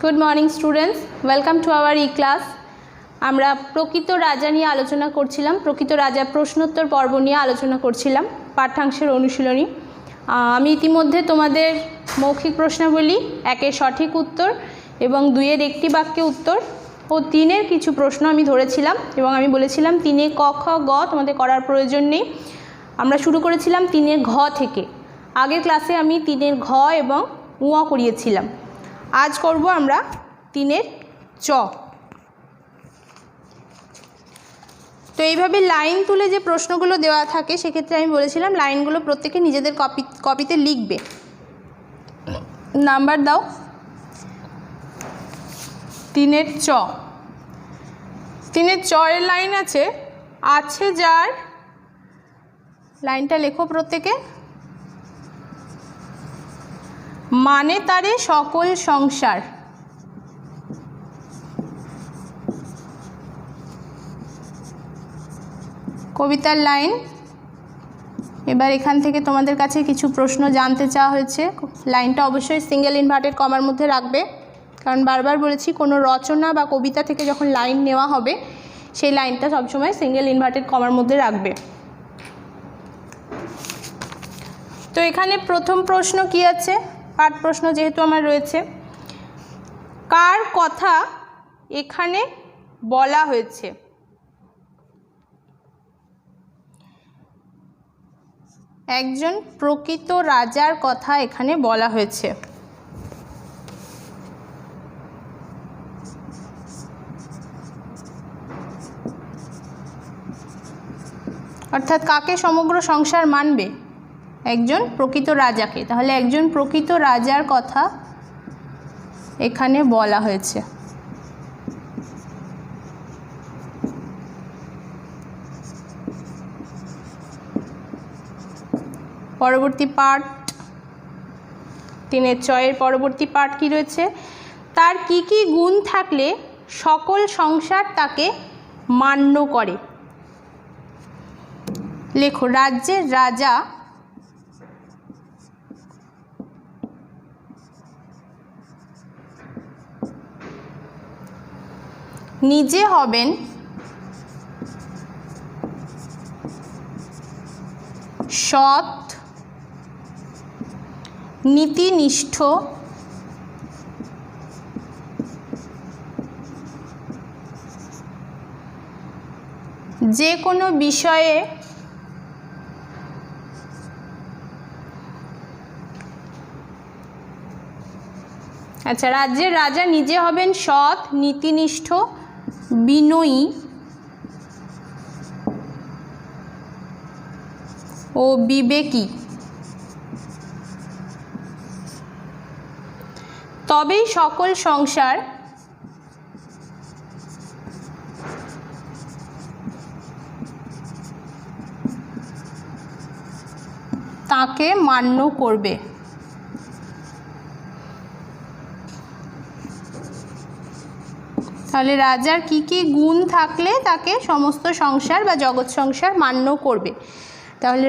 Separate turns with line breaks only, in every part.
Good morning students, welcome to our E class. আমরা প্রকৃত রাজা নিয়ে আলোচনা করছিলাম, প্রকৃত রাজা প্রশ্নোত্তর পর্ব নিয়ে আলোচনা করছিলাম, পাঠ্যাংশের অনুশীলনী। আমি ইতিমধ্যে তোমাদের মৌখিক প্রশ্নাবলী, একের সঠিক উত্তর এবং দুইয়ের একটি বাক্যে উত্তর ও তিনের কিছু প্রশ্ন আমি ধরেছিলাম এবং আমি বলেছিলাম তিনে ক খ গ তোমাদের করার প্রয়োজন নেই। আমরা শুরু করেছিলাম তিনের ঘ থেকে। আগের ক্লাসে আমি তিনের ঘ এবং উ করিয়েছিলাম। আজ করব আমরা তিনের চ। তো এইভাবে লাইন তুলে যে প্রশ্নগুলো দেওয়া থাকে সেক্ষেত্রে আমি বলেছিলাম লাইনগুলো প্রত্যেকে নিজেদের কপিতে লিখবে। নাম্বার দাও। তিনের চ, তিনের চ এর লাইন আছে যার, লাইনটা লেখো প্রত্যেকে। মানে তারে সকল সংসার। কবিতার লাইন। এবার এখান থেকে তোমাদের কাছে কিছু প্রশ্ন জানতে চাওয়া হয়েছে। লাইনটা অবশ্যই সিঙ্গেল ইনভার্টেড কমার মধ্যে রাখবে, কারণ বারবার বলেছি কোনো রচনা বা কবিতা থেকে যখন লাইন নেওয়া হবে সেই লাইনটা সবসময় সিঙ্গেল ইনভার্টেড কমার মধ্যে রাখবে। তো এখানে প্রথম প্রশ্ন কি আছে? পাঠ প্রশ্ন যেহেতু আমার রয়েছে, কার কথা এখানে বলা হয়েছে? একজন প্রকৃত রাজার কথা এখানে বলা হয়েছে। অর্থাৎ কাকে সমগ্র সংসার মানবে? একজন প্রকৃত রাজাকে। তাহলে একজন প্রকৃত রাজার কথা এখানে বলা হয়েছে। পরবর্তী পাঠ, তিনের চয়ের পরবর্তী পাঠ কি রয়েছে? তার কি কি গুণ থাকলে সকল সংসার তাকে মান্য করে? লেখো, রাজ্যের রাজা নিজে হবেন সৎ, নীতিনিষ্ঠ, যে কোনো বিষয়ে রাজ্যের রাজা নিজে হবেন সৎ, নীতিনিষ্ঠ, বিনয়ী ও বিবেকী, তবেই সকল সংসার তাকে মান্য করবে। তাহলে রাজার কি কি গুণ থাকলে তাকে সমস্ত সংসার বা জগৎ সংসার মান্য করবে? তাহলে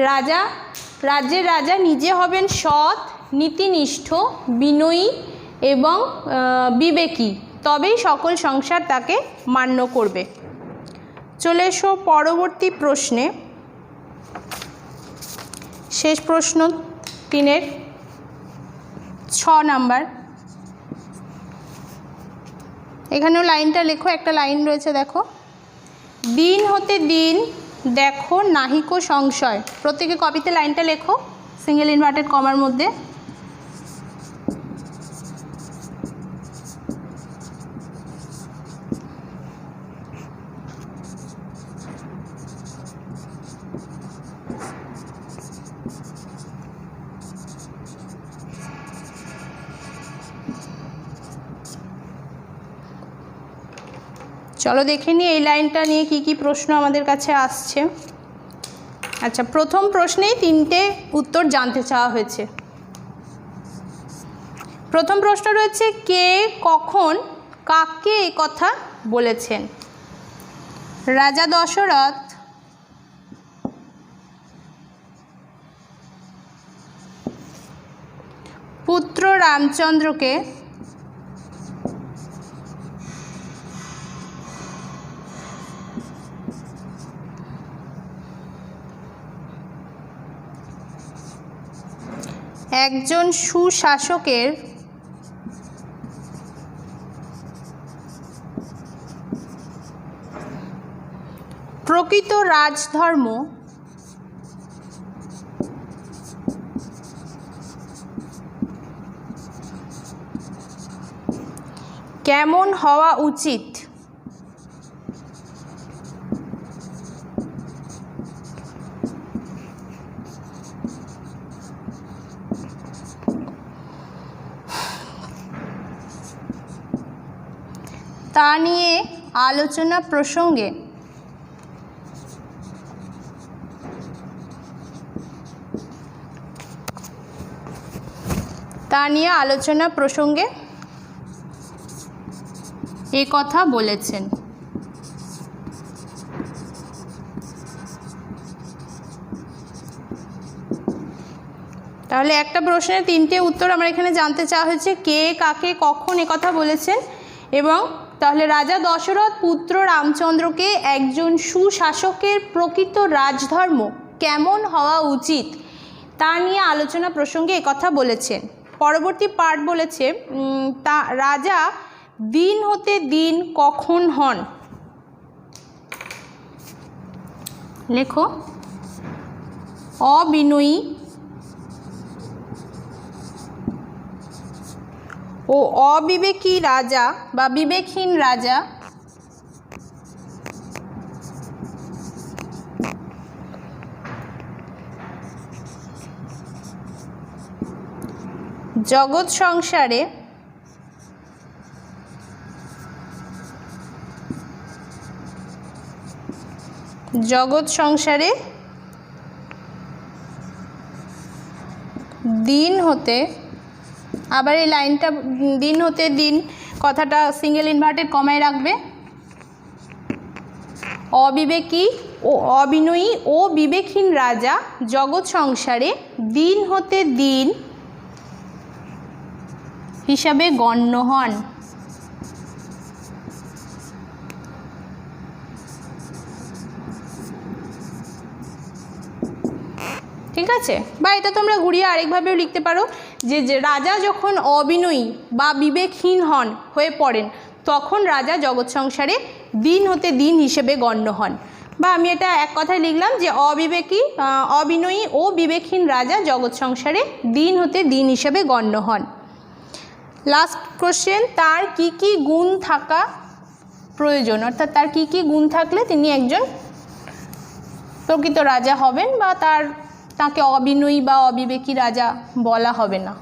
রাজ্যের রাজা নিজে হবেন সৎ, নীতিনিষ্ঠ, বিনয়ী এবং বিবেকী, তবেই সকল সংসার তাকে মান্য করবে। চলে এসো পরবর্তী প্রশ্নে। শেষ প্রশ্ন, তিনের 6 নাম্বার। এখানেও লাইনটা লেখো, একটা লাইন রয়েছে দেখো। দিন হতে দিন দেখো নাহিকো সংশয়। প্রত্যেকে কপিতে লাইনটা লেখো সিঙ্গেল ইনভার্টেড কমার মধ্যে। চলো দেখে নিই এই লাইনটা নিয়ে কি কি প্রশ্ন আমাদের কাছে আসছে। প্রথম প্রশ্নেই 3টে উত্তর জানতে চাওয়া হয়েছে। প্রথম প্রশ্ন রয়েছে, কে কখন কাকে এই কথা বলেছেন? রাজা দশরথ পুত্র রামচন্দ্রকে একজন সুশাসকের প্রকৃত রাজধর্ম কেমন হওয়া উচিত? তা নিয়ে আলোচনা প্রসঙ্গে এ কথা বলেছেন। তাহলে একটা প্রশ্নের 3টে উত্তর আমরা এখানে জানতে চাওয়া হয়েছে, কে, কাকে, কখন এ কথা বলেছেন। এবং তাহলে রাজা দশরথ পুত্র রামচন্দ্রকে একজন সুশাসকের প্রকৃত রাজধর্ম কেমন হওয়া উচিত তা নিয়ে আলোচনা প্রসঙ্গে এ কথা বলেছেন। পরবর্তী পার্ট বলেছে তা রাজা দিন হতে দিন কখন হন। লেখো, অবিনয়ী ও অবিবেকী রাজা বা বিবেকহীন রাজা জগৎ সংসারে দিন হতে, আবার এই লাইনটা দিন হতে দিন কথাটা সিঙ্গেল ইনভার্টেড কমায় রাখবে, অবিবেকী ও অবিনয়ী ও বিবেকহীন রাজা জগৎ সংসারে দিন হতে দিন হিসাবে গণ্য হন। ঠিক আছে, বা এটা তোমরা ঘুরিয়ে আরেকভাবেও লিখতে পারো যে রাজা যখন অবিনয়ী বা বিবেকহীন হয়ে পড়েন তখন রাজা জগৎ সংসারে দিন হতে দিন হিসেবে গণ্য হন। বা আমি এটা এক কথায় লিখলাম যে অবিনয়ী ও বিবেকহীন রাজা জগৎ সংসারে দিন হতে দিন হিসেবে গণ্য হন। লাস্ট কোশ্চেন, তার কি কি গুণ থাকা প্রয়োজন, অর্থাৎ তার কি কি গুণ থাকলে তিনি একজন প্রকৃত রাজা হবেন বা তাকে অবিনয়ী বা অবিবেকী রাজা বলা হবে না।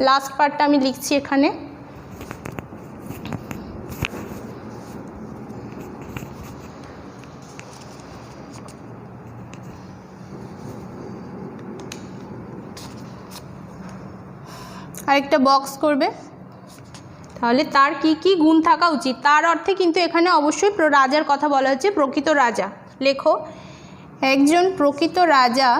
লাস্ট পার্টটা আমি লিখছি এখানে। আরেকটা বক্স করবে, তাহলে তার কি কি গুণ থাকা উচিত, তার অর্থে কিন্তু এখানে অবশ্যই রাজার কথা বলা হচ্ছে, প্রকৃত রাজা। লেখো, একজন প্রকৃত রাজা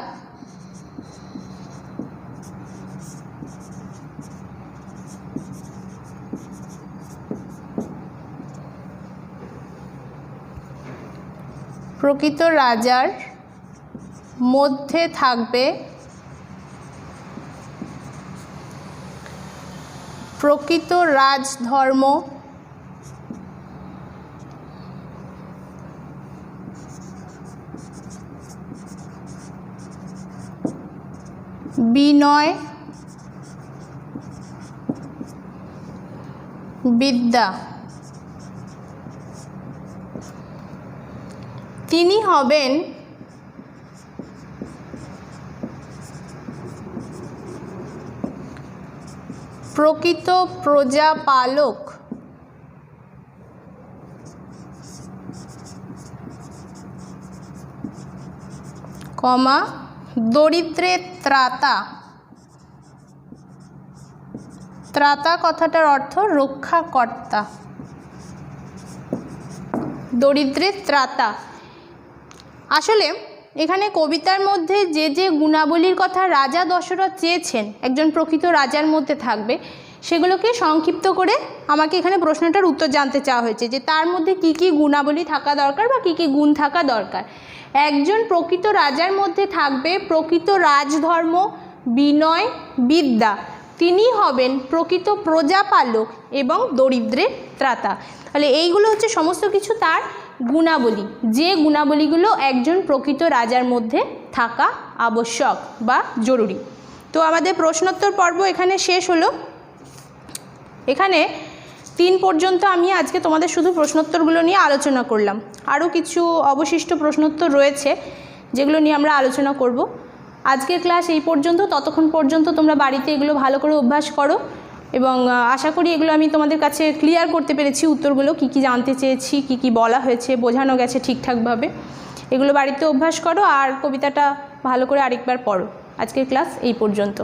প্রকৃত রাজার মধ্যে থাকবে প্রকৃত রাজধর্ম, বিনয়, বিদ্যা। তিনি হবেন প্রকৃত প্রজাপালক, দরিদ্রের ত্রাতা। ত্রাতা কথাটার অর্থ রক্ষাকর্তা, দরিদ্রের ত্রাতা। আসলে এখানে কবিতার মধ্যে যে যে গুণাবলীর কথা রাজা দশরথ চেয়েছেন একজন প্রকৃত রাজার মধ্যে থাকবে, সেগুলোকে সংক্ষিপ্ত করে আমাকে এখানে প্রশ্নটার উত্তর জানতে চাওয়া হয়েছে যে তার মধ্যে কি কি গুণাবলী থাকা দরকার বা কি কি গুণ থাকা দরকার। একজন প্রকৃত রাজার মধ্যে থাকবে প্রকৃত রাজধর্ম, বিনয় বিদ্যা, তিনি হবেন প্রকৃত প্রজাপালক এবং দরিদ্রের ত্রাতা। তাহলে এইগুলো হচ্ছে সমস্ত কিছু তার গুণাবলী, যে গুণাবলীগুলো একজন প্রকৃত রাজার মধ্যে থাকা আবশ্যক বা জরুরি। তো আমাদের প্রশ্নোত্তর পর্ব এখানে শেষ হলো। এখানে 3 পর্যন্ত আমি আজকে তোমাদের শুধু প্রশ্নোত্তরগুলো নিয়ে আলোচনা করলাম। আরও কিছু অবশিষ্ট প্রশ্নোত্তর রয়েছে যেগুলো নিয়ে আমরা আলোচনা করব। আজকের ক্লাস এই পর্যন্ত। ততক্ষণ পর্যন্ত তোমরা বাড়িতে এগুলো ভালো করে অভ্যাস করো এবং আশা করি এগুলো আমি তোমাদের কাছে ক্লিয়ার করতে পেরেছি, উত্তরগুলো কি কি জানতে চেয়েছি, কি কি বলা হয়েছে, বোঝানো গেছে ঠিকঠাকভাবে। এগুলো বাড়িতে অভ্যাস করো আর কবিতাটা ভালো করে আরেকবার পড়ো। আজকের ক্লাস এই পর্যন্ত।